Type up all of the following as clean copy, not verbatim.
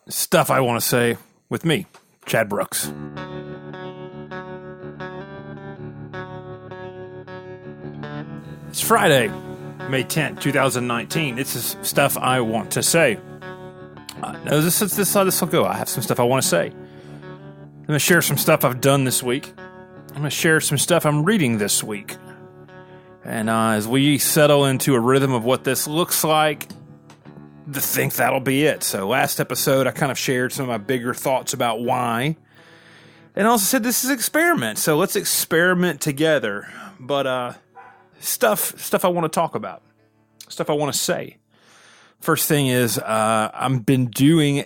Stuff I want to say with me, Chad Brooks. It's Friday, May 10th, 2019. This is Stuff I Want to Say. No, this is how this will go. I have some stuff I want to say. I'm going to share some stuff I've done this week. I'm going to share some stuff I'm reading this week. And as we settle into a rhythm of what this looks like, I think that'll be it. So last episode, I kind of shared some of my bigger thoughts about why. And I also said this is an experiment. So let's experiment together. But stuff I want to talk about. Stuff I want to say. First thing is I've been doing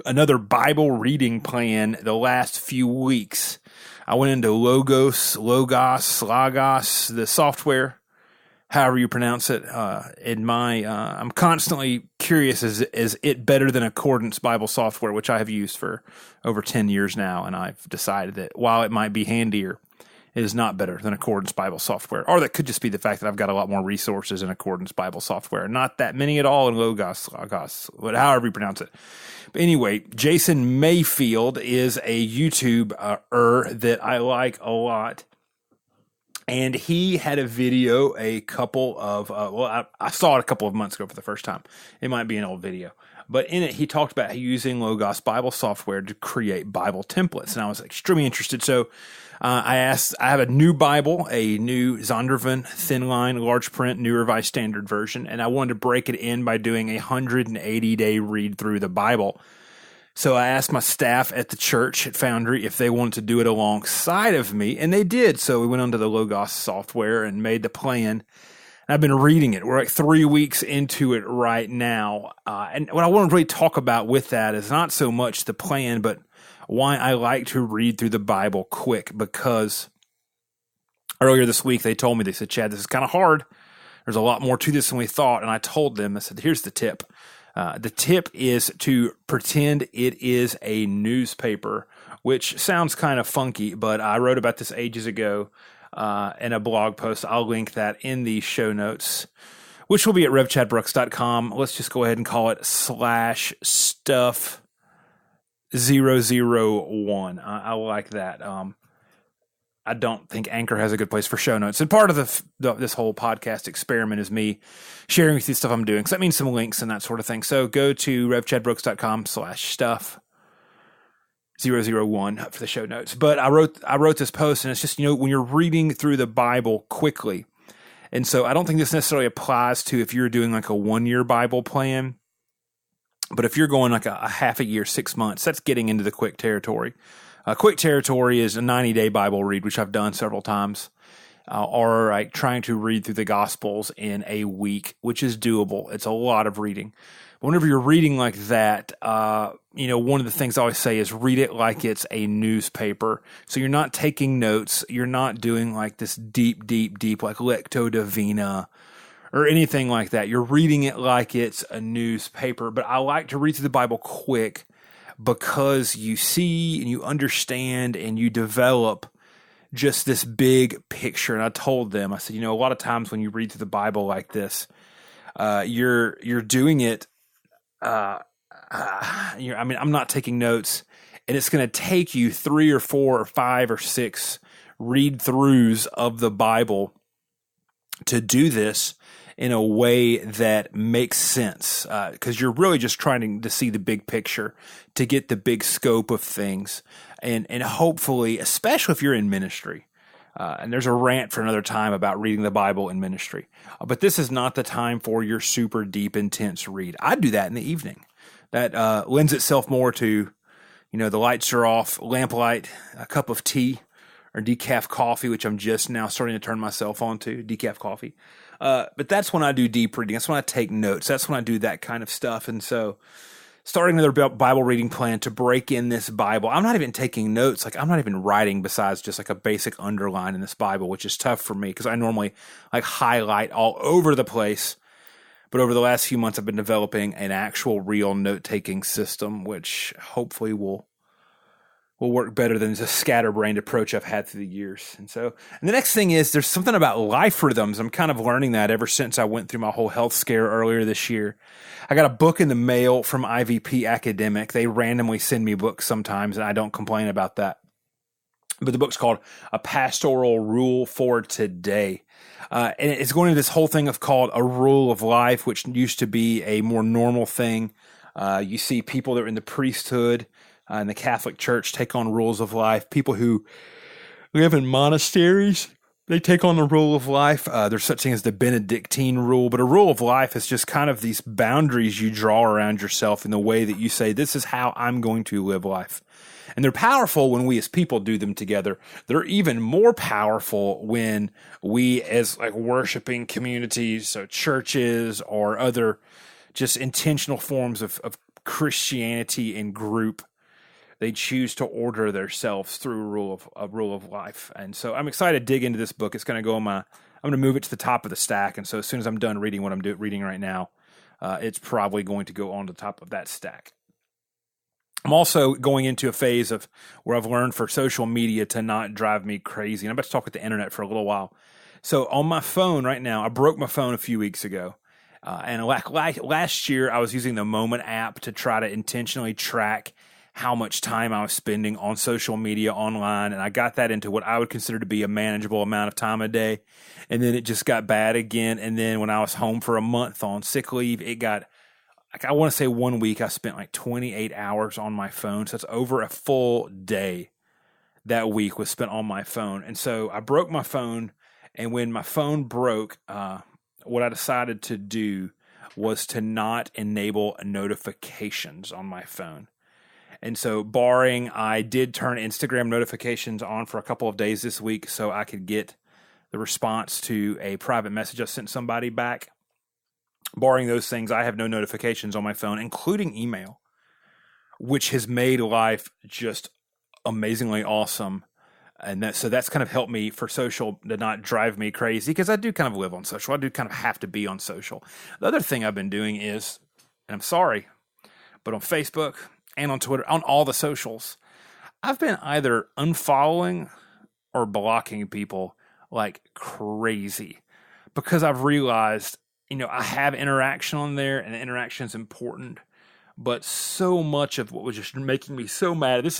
another Bible reading plan the last few weeks. I went into Logos, the software, however you pronounce it. I'm constantly curious, is it better than Accordance Bible software, which I have used for over 10 years now, and I've decided that while it might be handier, it is not better than Accordance Bible software. Or that could just be the fact that I've got a lot more resources in Accordance Bible software. Not that many at all in Logos, however you pronounce it. But anyway, Jason Mayfield is a YouTuber that I like a lot. And he had a video I saw it a couple of months ago for the first time. It might be an old video. But in it, he talked about using Logos Bible software to create Bible templates. And I was extremely interested. So I have a new Bible, a new Zondervan thin line, large print, New Revised Standard Version. And I wanted to break it in by doing a 180-day read through the Bible. So I asked my staff at the church at Foundry if they wanted to do it alongside of me, and they did. So we went onto the Logos software and made the plan. And I've been reading it. We're like 3 weeks into it right now. And what I want to really talk about with that is not so much the plan, but why I like to read through the Bible quick. Because earlier this week they said, Chad, this is kind of hard. There's a lot more to this than we thought. And I told them, I said, here's the tip. The tip is to pretend it is a newspaper, which sounds kind of funky, but I wrote about this ages ago in a blog post. I'll link that in the show notes, which will be at revchadbrooks.com. Let's just go ahead and call it /stuff001. I like that. I don't think Anchor has a good place for show notes. And part of this whole podcast experiment is me sharing with you stuff I'm doing. So that means some links and that sort of thing. So go to revchadbrooks.com /stuff001 for the show notes. But I wrote this post, and it's just, when you're reading through the Bible quickly. And so I don't think this necessarily applies to if you're doing like a 1-year Bible plan. But if you're going like a half a year, 6 months, that's getting into the quick territory. Quick territory is a 90-day Bible read, which I've done several times, or like trying to read through the Gospels in a week, which is doable. It's a lot of reading. But whenever you're reading like that, one of the things I always say is read it like it's a newspaper. So you're not taking notes. You're not doing like this deep, like Lectio Divina or anything like that. You're reading it like it's a newspaper. But I like to read through the Bible quick, because you see and you understand and you develop just this big picture. And I told them, I said, a lot of times when you read through the Bible like this, you're doing it. I'm not taking notes, and it's going to take you 3 or 4 or 5 or 6 read-throughs of the Bible to do this in a way that makes sense, because you're really just trying to see the big picture, to get the big scope of things, and hopefully, especially if you're in ministry, and there's a rant for another time about reading the Bible in ministry, but this is not the time for your super deep, intense read. I do that in the evening. That lends itself more to, the lights are off, lamplight, a cup of tea, or decaf coffee, which I'm just now starting to turn myself on to, decaf coffee. But that's when I do deep reading. That's when I take notes. That's when I do that kind of stuff. And so starting another Bible reading plan to break in this Bible. I'm not even taking notes. Like, I'm not even writing besides just like a basic underline in this Bible, which is tough for me because I normally like highlight all over the place. But over the last few months, I've been developing an actual real note-taking system, which hopefully will will work better than the scatterbrained approach I've had through the years. And the next thing is there's something about life rhythms. I'm kind of learning that ever since I went through my whole health scare earlier this year. I got a book in the mail from IVP Academic. They randomly send me books sometimes, and I don't complain about that. But the book's called A Pastoral Rule for Today. And it's going into this whole thing of called a rule of life, which used to be a more normal thing. You see people that are in the priesthood in the Catholic Church take on rules of life. People who live in monasteries, they take on the rule of life. There's such thing as the Benedictine rule, but a rule of life is just kind of these boundaries you draw around yourself in the way that you say, this is how I'm going to live life. And they're powerful when we as people do them together. They're even more powerful when we as like worshiping communities, so churches or other just intentional forms of Christianity in group, they choose to order themselves through a rule of life. And so I'm excited to dig into this book. It's going to go I'm going to move it to the top of the stack. And so as soon as I'm done reading what I'm reading right now, it's probably going to go on the top of that stack. I'm also going into a phase of where I've learned for social media to not drive me crazy. And I'm about to talk with the internet for a little while. So on my phone right now, I broke my phone a few weeks ago. And last year, I was using the Moment app to try to intentionally track how much time I was spending on social media online. And I got that into what I would consider to be a manageable amount of time a day. And then it just got bad again. And then when I was home for a month on sick leave, it got... I want to say 1 week I spent like 28 hours on my phone. So it's over a full day that week was spent on my phone. And so I broke my phone. And when my phone broke, what I decided to do was to not enable notifications on my phone. And so barring, I did turn Instagram notifications on for a couple of days this week so I could get the response to a private message I sent somebody back. Barring those things, I have no notifications on my phone, including email, which has made life just amazingly awesome. And that's kind of helped me for social to not drive me crazy, because I do kind of live on social. I do kind of have to be on social. The other thing I've been doing is, and I'm sorry, but on Facebook and on Twitter, on all the socials, I've been either unfollowing or blocking people like crazy, because I've realized, I have interaction on there, and the interaction is important, but so much of what was just making me so mad, this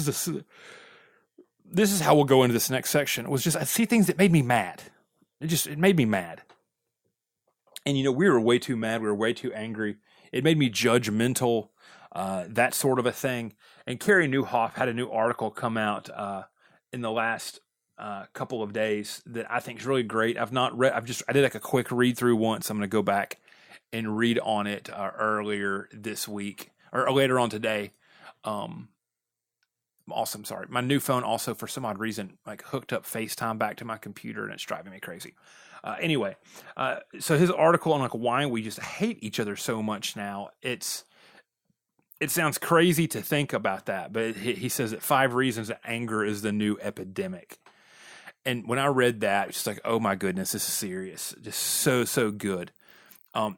is how we'll go into this next section, was just I see things that made me mad. It made me mad. And, we were way too mad. We were way too angry. It made me judgmental, that sort of a thing. And Carrie Newhoff had a new article come out in the last couple of days that I think is really great. I've not read. I did like a quick read through once. I'm going to go back and read on it earlier this week or later on today. Awesome. Sorry. My new phone also, for some odd reason, like hooked up FaceTime back to my computer, and it's driving me crazy. Anyway, so his article on like why we just hate each other so much now. It sounds crazy to think about that, but he says that 5 reasons that anger is the new epidemic. And when I read that, it's just like, oh my goodness, this is serious. Just so good.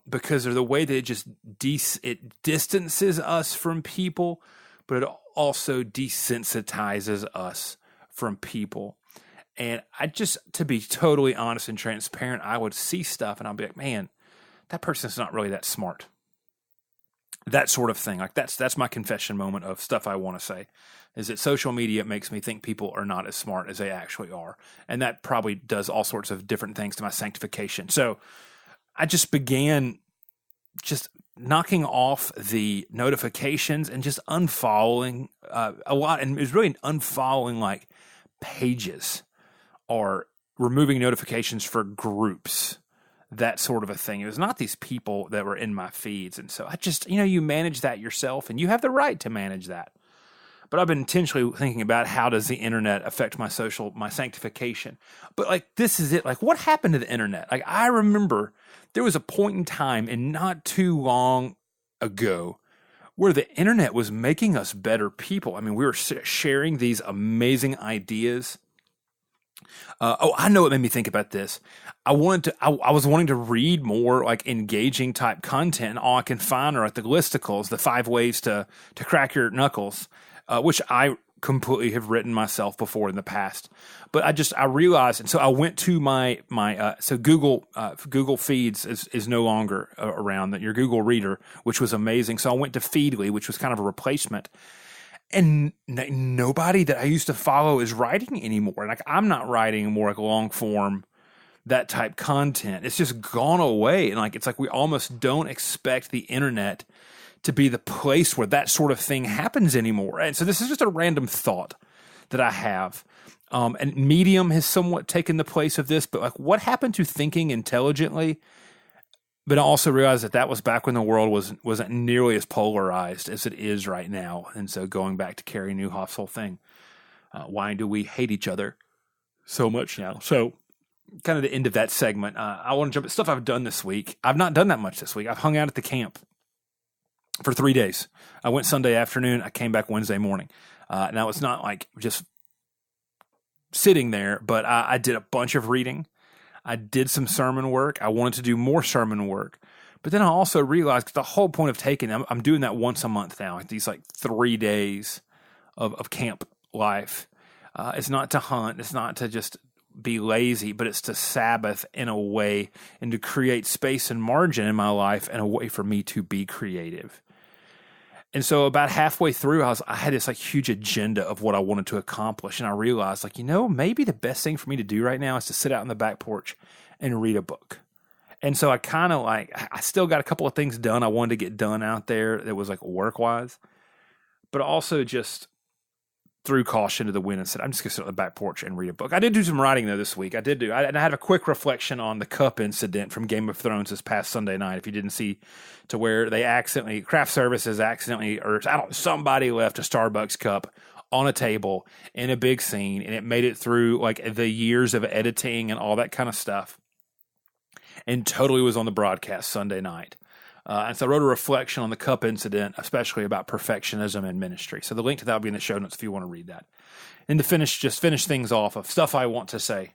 Because of the way that it just it distances us from people, but it also desensitizes us from people. And to be totally honest and transparent, I would see stuff and I'll be like, man, that person's not really that smart. That sort of thing. Like that's my confession moment of stuff I want to say, is that social media makes me think people are not as smart as they actually are. And that probably does all sorts of different things to my sanctification. So I just began just knocking off the notifications and just unfollowing a lot. And it was really unfollowing like pages or removing notifications for groups, that sort of a thing. It was not these people that were in my feeds. And so I just, you manage that yourself, and you have the right to manage that. But I've been intentionally thinking about how does the internet affect my sanctification. But like, this is it. Like, what happened to the internet? Like, I remember there was a point in time, and not too long ago, where the internet was making us better people. I mean, we were sharing these amazing ideas. I know what made me think about this. I was wanting to read more like engaging type content, and all I can find are like the listicles, the 5 ways to crack your knuckles, which I completely have written myself before in the past. But I realized, and so I went to my so Google Feeds is no longer around, your Google Reader, which was amazing. So I went to Feedly, which was kind of a replacement. And nobody that I used to follow is writing anymore. Like, I'm not writing more like long form, that type content. It's just gone away. And like, it's like we almost don't expect the internet to be the place where that sort of thing happens anymore. And so this is just a random thought that I have. And Medium has somewhat taken the place of this, but like, what happened to thinking intelligently? But I also realized that was back when the world wasn't nearly as polarized as it is right now. And so going back to Carrie Nieuwhof's whole thing, why do we hate each other so much now? So kind of the end of that segment. I want to jump at stuff I've done this week. I've not done that much this week. I've hung out at the camp for 3 days. I went Sunday afternoon. I came back Wednesday morning. Now, it's not like just sitting there, but I did a bunch of reading. I did some sermon work. I wanted to do more sermon work. But then I also realized the whole point of taking, I'm doing that once a month now, these like 3 days of camp life. It's not to hunt. It's not to just be lazy, but it's to Sabbath in a way and to create space and margin in my life and a way for me to be creative. And so about halfway through, I had this like huge agenda of what I wanted to accomplish. And I realized like, maybe the best thing for me to do right now is to sit out on the back porch and read a book. And so I kind of I still got a couple of things done I wanted to get done out there that was like work-wise, but also just threw caution to the wind and said, I'm just going to sit on the back porch and read a book. I did do some writing, though, this week. And I had a quick reflection on the cup incident from Game of Thrones this past Sunday night. If you didn't see, to where craft services somebody left a Starbucks cup on a table in a big scene, and it made it through like the years of editing and all that kind of stuff, and totally was on the broadcast Sunday night. And so I wrote a reflection on the cup incident, especially about perfectionism in ministry. So the link to that will be in the show notes if you want to read that. And to finish things off of stuff I want to say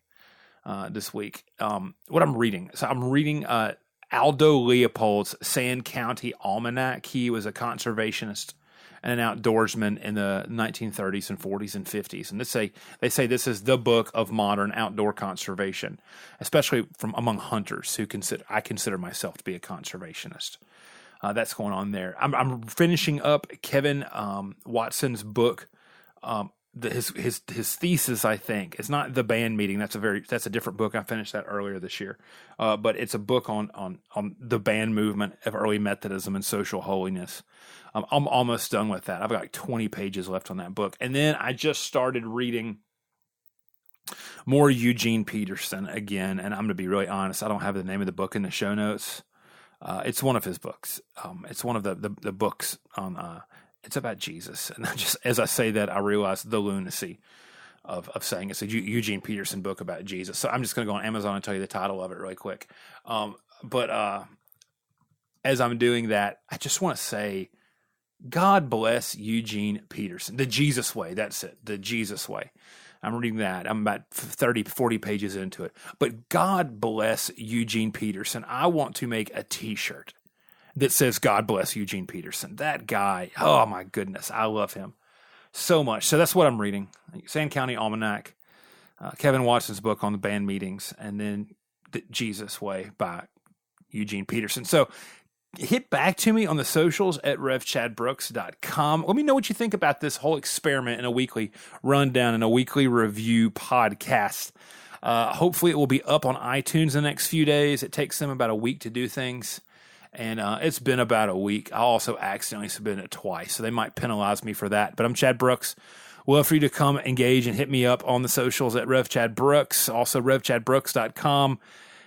this week, what I'm reading. So I'm reading Aldo Leopold's Sand County Almanac. He was a conservationist and an outdoorsman in the 1930s and 40s and 50s. And they say this is the book of modern outdoor conservation, especially from among hunters who I consider myself to be a conservationist. That's going on there. I'm finishing up Kevin Watson's book, his thesis. I think it's not The Band Meeting. That's a different book. I finished that earlier this year, but it's a book on the band movement of early Methodism and social holiness. I'm almost done with that. I've got like 20 pages left on that book. And then I just started reading more Eugene Peterson again. And I'm going to be really honest, I don't have the name of the book in the show notes. It's one of his books. It's one of the books on, it's about Jesus. And just as I say that, I realize the lunacy of saying it's a Eugene Peterson book about Jesus. So I'm just going to go on Amazon and tell you the title of it really quick. But as I'm doing that, I just want to say, God bless Eugene Peterson. The Jesus Way, that's it, the Jesus Way. I'm reading that. I'm about 30, 40 pages into it. But God bless Eugene Peterson. I want to make a t-shirt that says, God bless Eugene Peterson. That guy, oh my goodness, I love him so much. So that's what I'm reading. Sand County Almanac, Kevin Watson's book on the band meetings, and then The Jesus Way by Eugene Peterson. So hit back to me on the socials at revchadbrooks.com. Let me know what you think about this whole experiment in a weekly rundown and a weekly review podcast. Hopefully it will be up on iTunes the next few days. It takes them about a week to do things. And it's been about a week. I also accidentally submitted it twice, so they might penalize me for that. But I'm Chad Brooks. Love for you to come engage and hit me up on the socials at RevChadBrooks, also RevChadBrooks.com.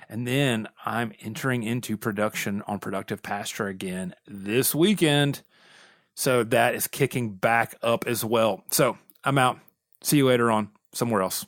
And then I'm entering into production on Productive Pastor again this weekend. So that is kicking back up as well. So I'm out. See you later on somewhere else.